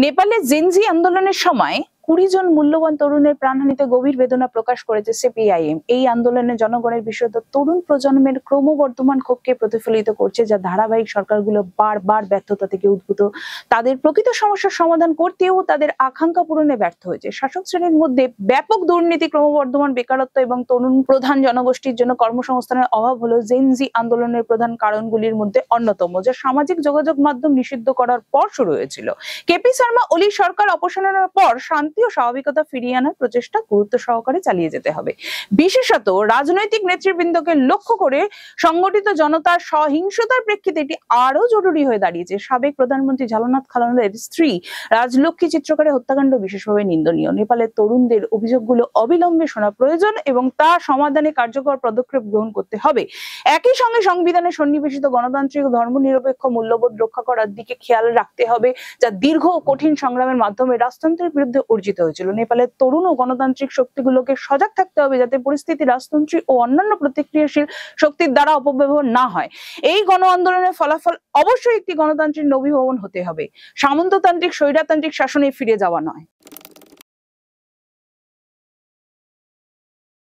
নেপালে জেনজি আন্দোলনের সময় 20 জন মূল্যবান তরুণের প্রাণহানিতে গভীর বেদনা প্রকাশ করেছে সিপিআইএম। এই আন্দোলনে জনগণের বিশেষত তরুণ প্রজন্মের ক্রমবর্ধমান ক্ষোভকে প্রতিফলিত করছে, যা ধারাবাহিক সরকারগুলো বারবার ব্যর্থতা থেকে উদ্ভূত তাদের প্রকৃত সমস্যার সমাধান করতেও তাদের আকাঙ্ক্ষা পূরণে ব্যর্থ হয়েছে। শাসক শ্রেণীর মধ্যে ব্যাপক দুর্নীতি, ক্রমবর্ধমান বেকারত্ব এবং তরুণ প্রধান জনগোষ্ঠীর জন্য কর্মসংস্থানের অভাব হলো জেনজি আন্দোলনের প্রধান কারণগুলির মধ্যে অন্যতম, যা সামাজিক যোগাযোগ মাধ্যম নিষিদ্ধ করার পর শুরু হয়েছিল। কেপি শর্মা ওলি সরকার অপসারণের পর শান্তি ও স্বাভাবিকতা ফিরিয়ে আনার প্রচেষ্টা গুরুত্ব সহকারে চালিয়ে যেতে হবে। বিশেষত রাজনৈতিক নেতৃবৃন্দকে লক্ষ্য করে সংগঠিত জনতার সহিংসতার প্রেক্ষিতে এটি আরো জরুরি হয়ে দাঁড়িয়েছে। সাবেক প্রধানমন্ত্রী ঝালনাথ খাননের স্ত্রী রাজলক্ষ্মী চিত্রকারের হত্যাকাণ্ড বিশেষভাবে নিন্দনীয়। নেপালের তরুণদের অভিযোগগুলো অবিলম্বে শোনা প্রয়োজন এবং তা সমাধানে কার্যকর পদক্ষেপ গ্রহণ করতে হবে। একই সঙ্গে সংবিধানে সন্নিবেশিত গণতান্ত্রিক ও ধর্মনিরপেক্ষ মূল্যবোধ রক্ষা করার দিকে খেয়াল রাখতে হবে, যা দীর্ঘ ও কঠিন সংগ্রামের মাধ্যমে রাজতন্ত্রের বিরুদ্ধে অর্জিত হয়েছিল। নেপালের তরুণ ও গণতান্ত্রিক শক্তিগুলোকে সজাগ থাকতে হবে, যাতে পরিস্থিতি রাজতন্ত্রী ও অন্যান্য প্রতিক্রিয়াশীল শক্তির দ্বারা অপব্যবহার না হয়। এই গণ আন্দোলনের ফলাফল অবশ্যই একটি গণতান্ত্রিক নবীভবন হতে হবে, সামন্ততান্ত্রিক স্বৈরতান্ত্রিক শাসনে ফিরে যাওয়া নয়।